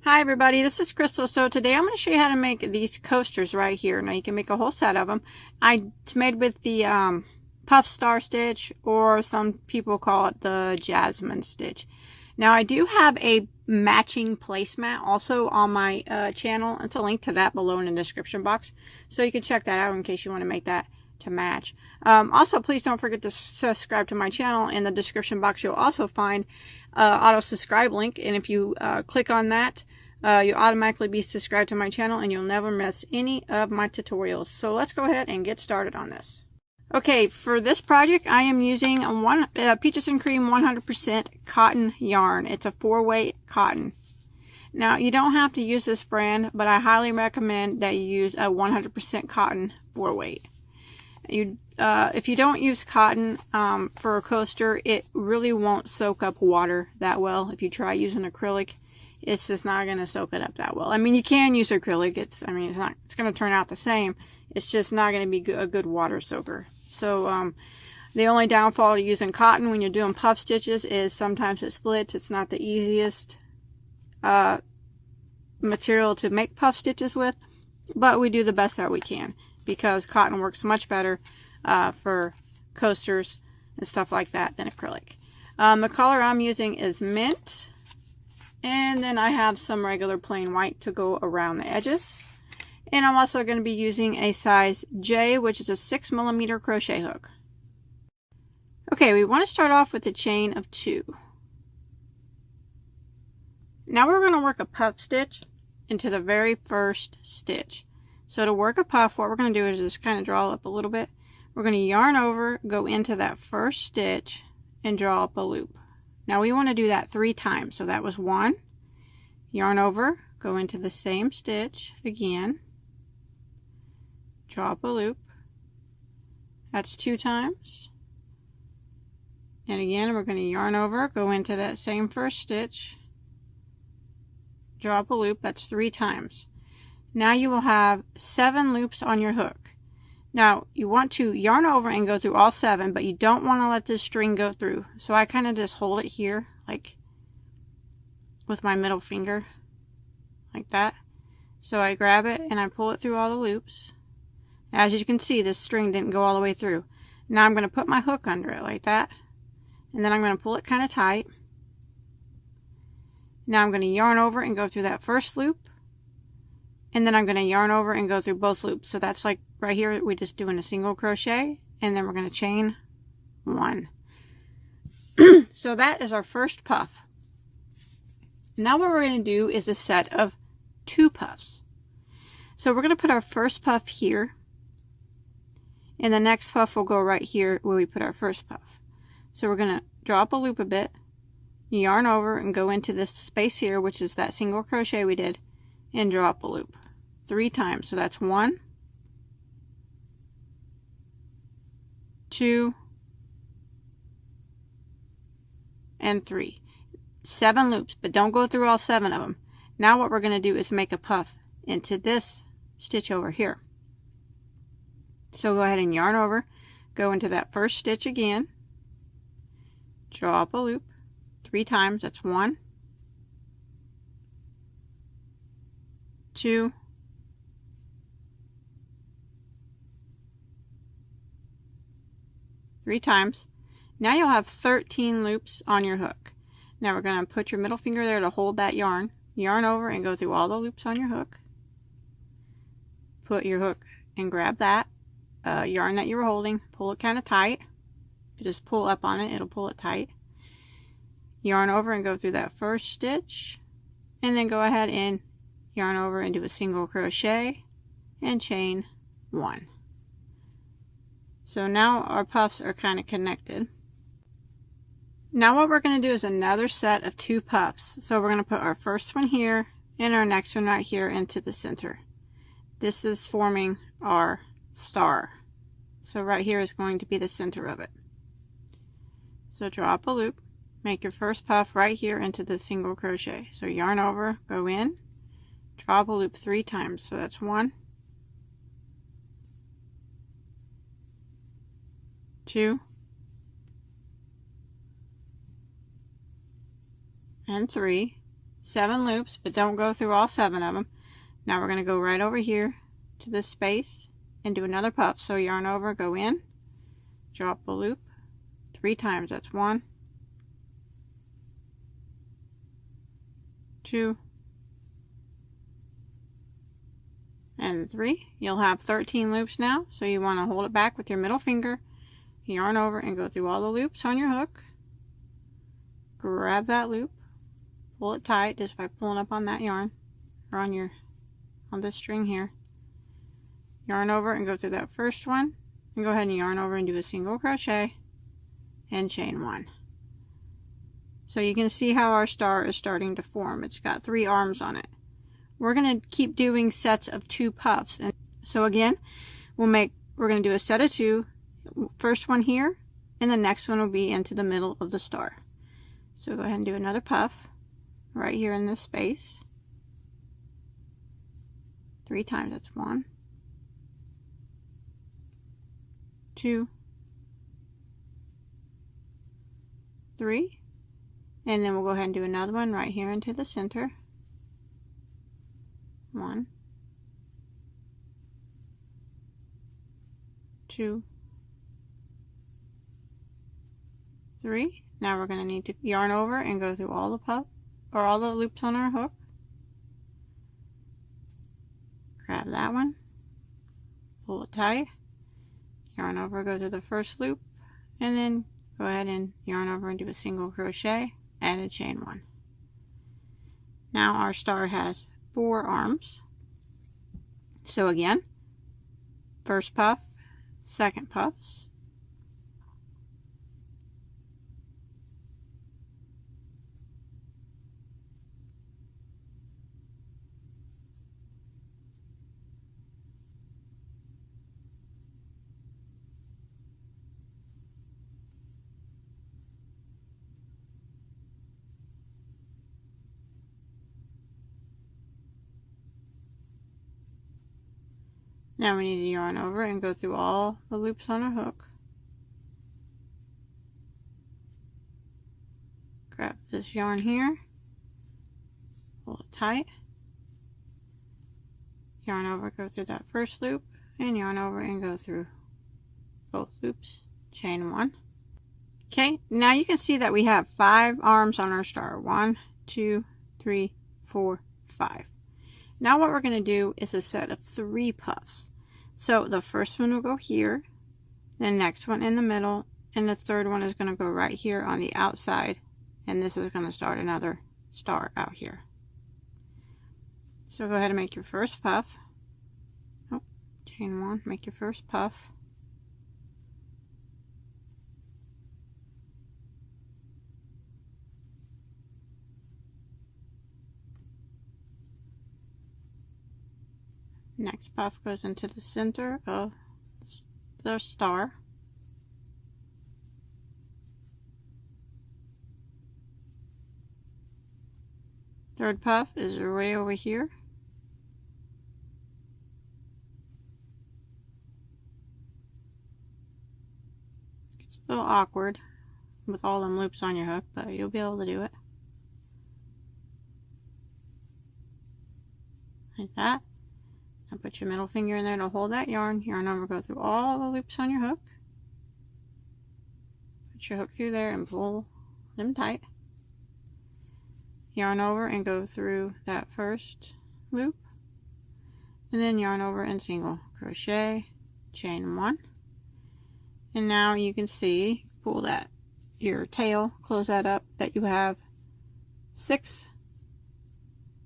Hi everybody, this is Crystal. So today I'm going to show you how to make these coasters right here. Now you can make a whole set of them. It's made with the puff star stitch, or some people call it the Jasmine stitch. Now I do have a matching placemat also on my channel. It's a link to that below in the description box, so you can check that out in case you want to make that to match. Also, please don't forget to subscribe to my channel. In the description box you'll also find auto subscribe link, and if you click on that, you'll automatically be subscribed to my channel and you'll never miss any of my tutorials. So let's go ahead and get started on this. Okay, for this project I am using Peaches and Cream 100% cotton yarn. It's a 4-weight cotton. Now you don't have to use this brand, but I highly recommend that you use a 100% cotton 4-weight. If you don't use cotton for a coaster, it really won't soak up water that well. If you try using acrylic, it's just not going to soak it up that well. I mean, you can use acrylic. It's going to turn out the same. It's just not going to be a good water soaker. So the only downfall to using cotton when you're doing puff stitches is sometimes it splits. It's not the easiest material to make puff stitches with, but we do the best that we can, because cotton works much better for coasters and stuff like that than acrylic. The color I'm using is mint, and then I have some regular plain white to go around the edges. And I'm also going to be using a size J, which is a 6mm crochet hook. Okay, we want to start off with a chain of 2. Now we're going to work a puff stitch into the very first stitch. So to work a puff, what we're going to do is just kind of draw up a little bit. We're going to yarn over, go into that first stitch, and draw up a loop. Now we want to do that 3 times. So that was 1, yarn over, go into the same stitch again, draw up a loop. That's 2 times. And again, we're going to yarn over, go into that same first stitch, draw up a loop. That's 3 times. Now you will have 7 loops on your hook. Now you want to yarn over and go through all 7, but you don't want to let this string go through. So I kind of just hold it here, like with my middle finger, like that. So I grab it and I pull it through all the loops. As you can see, this string didn't go all the way through. Now I'm going to put my hook under it like that, and then I'm going to pull it kind of tight. Now I'm going to yarn over and go through that first loop, and then I'm going to yarn over and go through both loops. So that's like right here, we're just doing a single crochet, and then we're going to chain 1. So that is our first puff. Now what we're going to do is a set of 2 puffs. So we're going to put our first puff here, and the next puff will go right here where we put our first puff. So we're going to draw up a loop a bit, yarn over and go into this space here, which is that single crochet we did, and draw up a loop 3 times. So that's 1, 2, and 3. 7 loops, but don't go through all 7 of them. Now what we're going to do is make a puff into this stitch over here. So go ahead and yarn over, go into that first stitch again, draw up a loop 3 times. That's 1, 2, 3 times. Now you'll have 13 loops on your hook. Now we're going to put your middle finger there to hold that yarn. Yarn over and go through all the loops on your hook. Put your hook and grab that yarn that you were holding. Pull it kind of tight. If you just pull up on it, it'll pull it tight. Yarn over and go through that first stitch, and then go ahead and yarn over and do a single crochet and chain 1. So now our puffs are kind of connected. Now what we're going to do is another set of 2 puffs. So we're going to put our first one here and our next one right here into the center. This is forming our star. So right here is going to be the center of it. So draw up a loop, make your first puff right here into the single crochet. So yarn over, go in, draw up a loop 3 times. So that's 1, 2, and 3. 7 loops, but don't go through all 7 of them. Now we're going to go right over here to this space and do another puff. So yarn over, go in, drop a loop 3 times. That's 1, 2, and 3. You'll have 13 loops now, so you want to hold it back with your middle finger, yarn over and go through all the loops on your hook. Grab that loop, pull it tight just by pulling up on that yarn, or on this string here. Yarn over and go through that first one, and go ahead and yarn over and do a single crochet and chain 1. So you can see how our star is starting to form. It's got 3 arms on it. We're going to keep doing sets of 2 puffs, and so again we're going to do a set of 2, first one here, and the next one will be into the middle of the star. So go ahead and do another puff right here in this space 3 times. That's 1, 2, 3, and then we'll go ahead and do another one right here into the center. 1, 2, 3. Now we're going to need to yarn over and go through all the loops on our hook. Grab that one, pull it tight, yarn over, go through the first loop, and then go ahead and yarn over and do a single crochet and a chain 1. Now our star has 4 arms. So again, first puff, second puffs, now we need to yarn over and go through all the loops on our hook. Grab this yarn here, pull it tight, yarn over, go through that first loop, and yarn over and go through both loops, chain 1. Okay, now you can see that we have 5 arms on our star. 1, 2, 3, 4, 5. Now what we're going to do is a set of 3 puffs. So the first one will go here, the next one in the middle, and the third one is going to go right here on the outside, and this is going to start another star out here. So go ahead and make your first puff. Oh, chain 1, make your first puff. Next puff goes into the center of the star. Third puff is way over here. It's a little awkward with all them loops on your hook, but you'll be able to do it. Like that. Now put your middle finger in there to hold that yarn. Yarn over, go through all the loops on your hook. Put your hook through there and pull them tight. Yarn over and go through that first loop. And then yarn over and single crochet, chain 1. And now you can see, pull that, your tail, close that up, that you have 6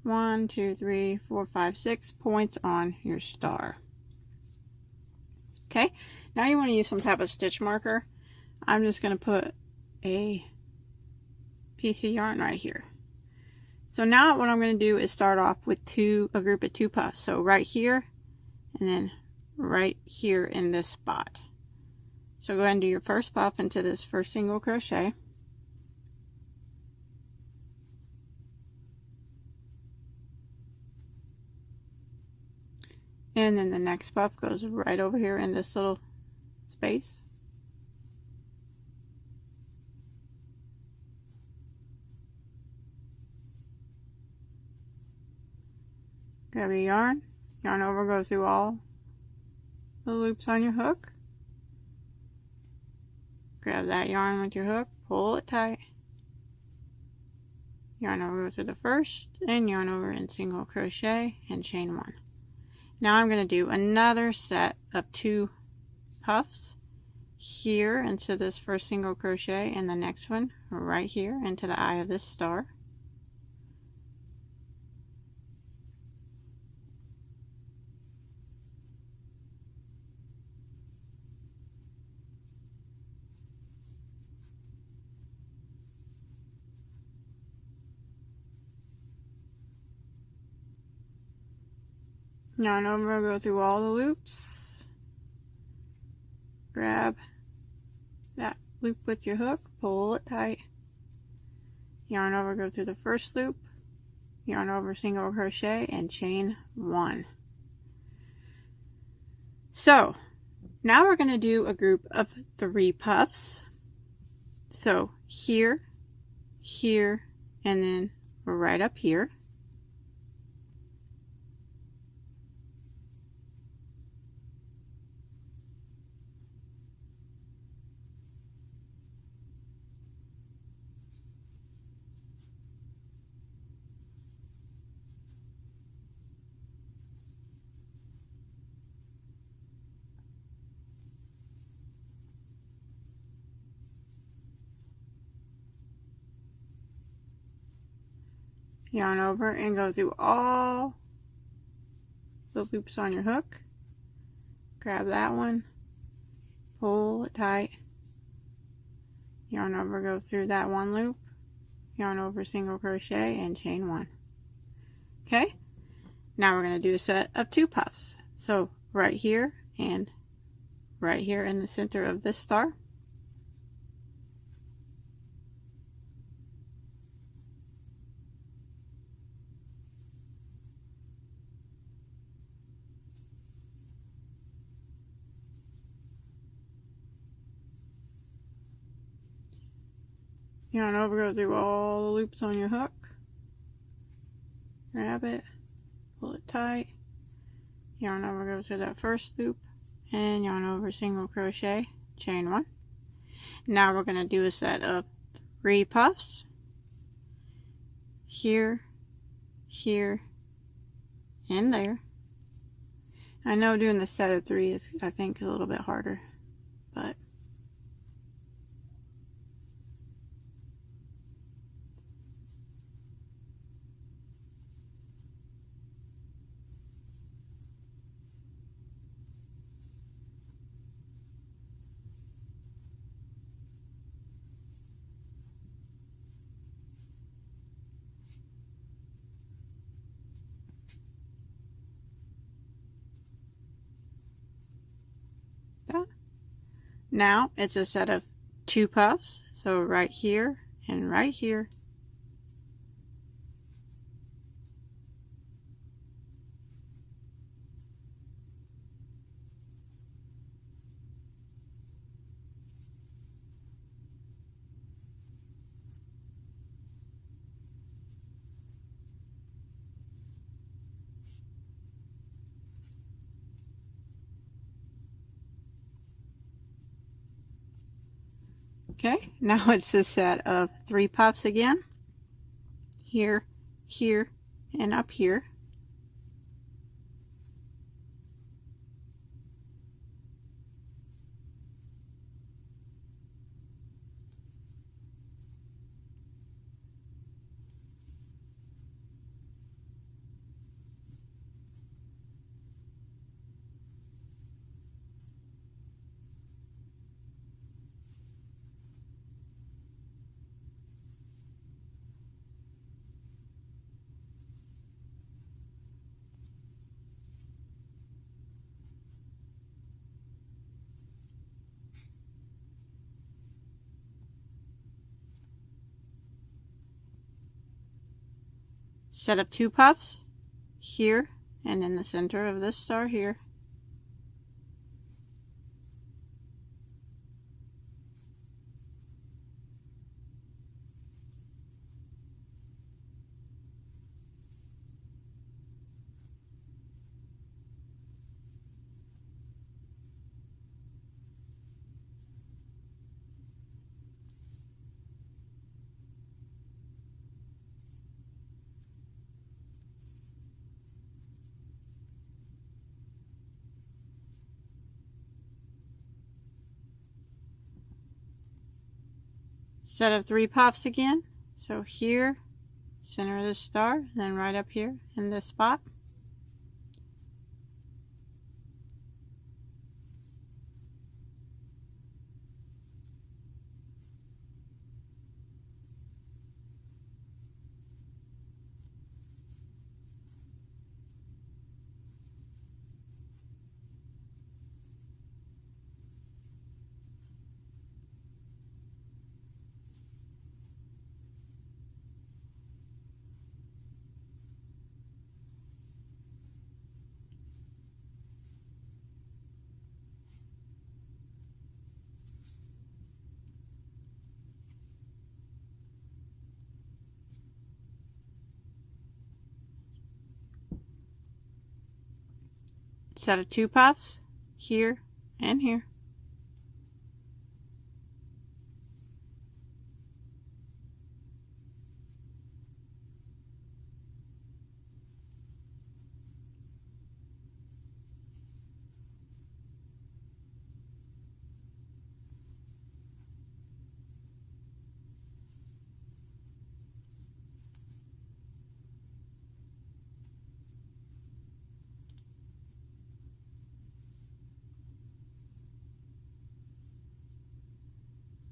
1, 2, 3, 4, 5, 6 points on your star. Okay, now you want to use some type of stitch marker. I'm just going to put a piece of yarn right here. So now what I'm going to do is start off with a group of 2 puffs. So right here and then right here in this spot. So go ahead and do your first puff into this first single crochet. And then the next puff goes right over here in this little space. grab a yarn, yarn over, go through all the loops on your hook. Grab that yarn with your hook, pull it tight. Yarn over, go through the first, and yarn over in single crochet and chain one. Now I'm going to do another set of 2 puffs here into this first single crochet, and the next one right here into the eye of this star. Yarn over, go through all the loops, grab that loop with your hook, pull it tight, yarn over, go through the first loop, yarn over, single crochet, and chain 1. So now we're going to do a group of 3 puffs. So here, here, and then right up here. Yarn over and go through all the loops on your hook. Grab that one, pull it tight, yarn over, go through that one loop, yarn over, single crochet, and chain 1. Okay, now we're going to do a set of 2 puffs. So right here and right here in the center of this star. Yarn over, go through all the loops on your hook, grab it, pull it tight, yarn over, go through that first loop, and yarn over, single crochet, chain 1. Now we're going to do a set of 3 puffs, here, here, and there. I know doing the set of 3 is, I think, a little bit harder, but now it's a set of 2 puffs, so right here and right here. Okay, now it's a set of 3 puffs again. Here, here, and up here. Set up 2 puffs here and in the center of this star here. set of 3 puffs again. So here, center of the star, then right up here in this spot. Set of 2 puffs here and here.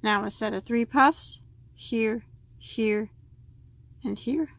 Now a set of 3 puffs here, here, and here.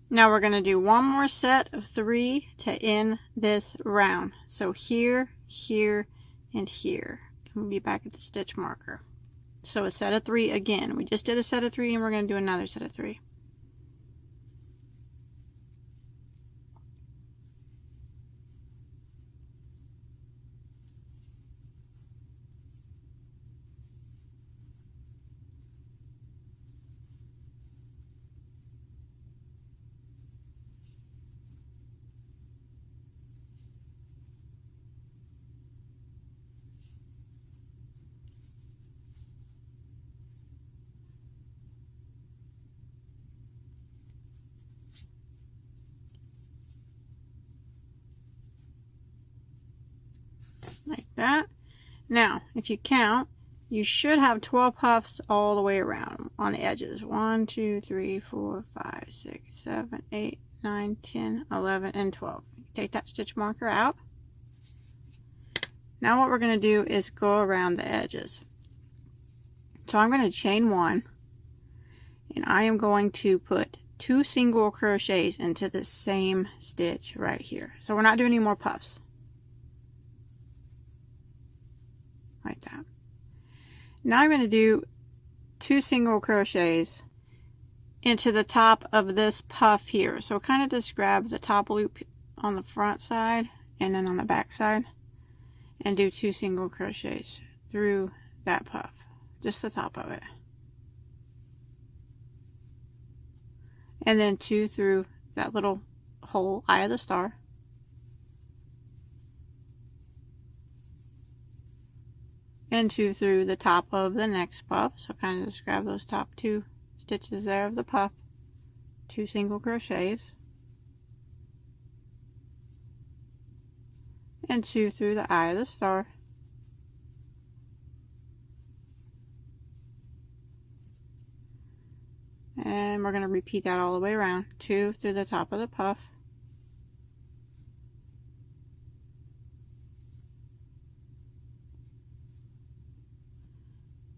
Now we're going to do one more set of 3 to end this round. So here, here, and here. We'll be back at the stitch marker. So a set of 3 again. We just did a set of 3 and we're going to do another set of 3. Like that. Now, if you count, you should have 12 puffs all the way around on the edges. 1, 2, 3, 4, 5, 6, 7, 8, 9, 10, 11, and 12. Take that stitch marker out. Now what we're going to do is go around the edges. So I'm going to chain 1, and I am going to put 2 single crochets into the same stitch right here. So we're not doing any more puffs. Like that. Now I'm going to do 2 single crochets into the top of this puff here. So kind of just grab the top loop on the front side and then on the back side and do 2 single crochets through that puff, just the top of it, and then 2 through that little hole, eye of the star, and 2 through the top of the next puff. So kind of just grab those top 2 stitches there of the puff, 2 single crochets, and 2 through the eye of the star, and we're going to repeat that all the way around. 2 through the top of the puff,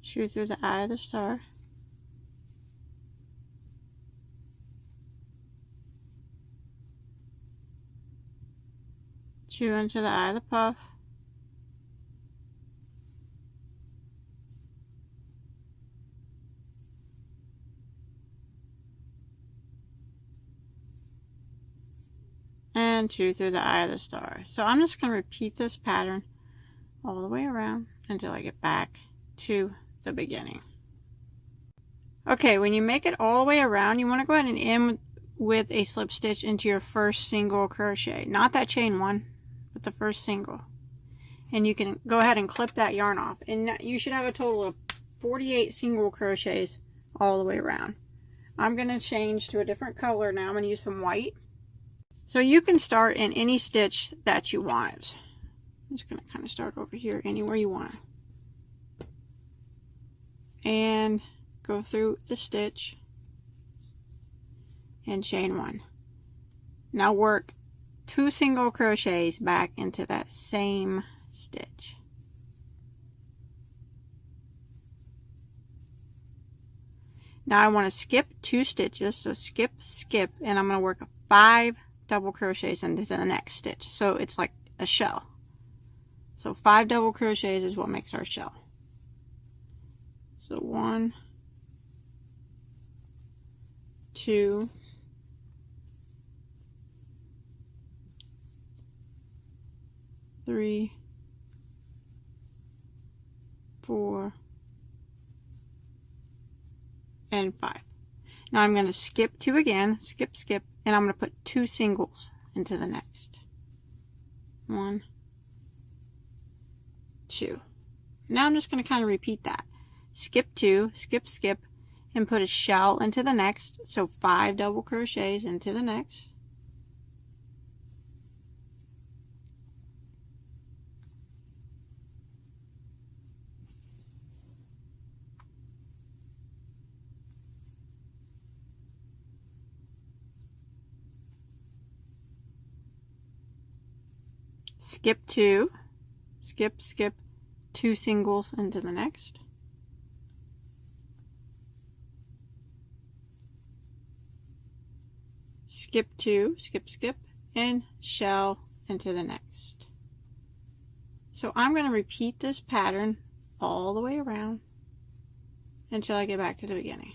2 through the eye of the star, two into the eye of the puff, and 2 through the eye of the star. So I'm just going to repeat this pattern all the way around until I get back to the beginning. Okay, when you make it all the way around, you want to go ahead and end with a slip stitch into your first single crochet. Not that chain one, but the first single. And you can go ahead and clip that yarn off. And you should have a total of 48 single crochets all the way around. I'm going to change to a different color now. I'm going to use some white. So you can start in any stitch that you want. I'm just going to kind of start over here anywhere you want. And go through the stitch and chain 1. Now work 2 single crochets back into that same stitch. Now I want to skip 2 stitches, so skip, skip, and I'm going to work 5 double crochets into the next stitch. So it's like a shell. So 5 double crochets is what makes our shell. So 1, 2, 3, 4, and 5. Now I'm going to skip 2 again, skip, skip, and I'm going to put 2 singles into the next. 1, 2. Now I'm just going to kind of repeat that. Skip 2, skip, skip, and put a shell into the next. So 5 double crochets into the next. Skip 2, skip, skip, 2 singles into the next. Skip 2, skip, skip, and shell into the next. So I'm going to repeat this pattern all the way around until I get back to the beginning.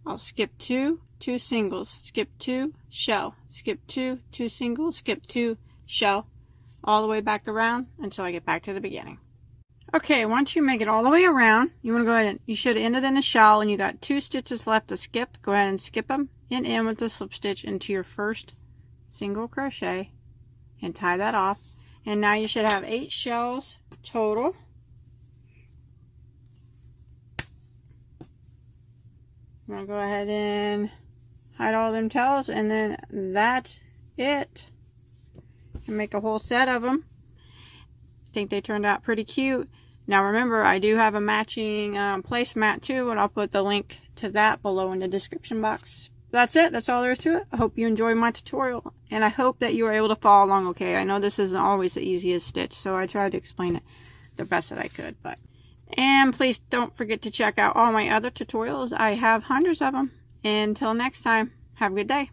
I'll skip 2, 2 singles, skip 2, shell, skip 2, 2 singles, skip 2, shell, all the way back around until I get back to the beginning. Okay, once you make it all the way around, you want to go ahead and, you should have ended in a shell and you got 2 stitches left to skip. Go ahead and skip them and end with the slip stitch into your first single crochet and tie that off. And now you should have 8 shells total. I'm going to go ahead and hide all them tails, and then that's it. And make a whole set of them. I think they turned out pretty cute. Now remember, I do have a matching placemat too, and I'll put the link to that below in the description box. That's it. That's all there is to it. I hope you enjoyed my tutorial, and I hope that you were able to follow along okay. I know this isn't always the easiest stitch, so I tried to explain it the best that I could. And please don't forget to check out all my other tutorials. I have hundreds of them. Until next time, have a good day.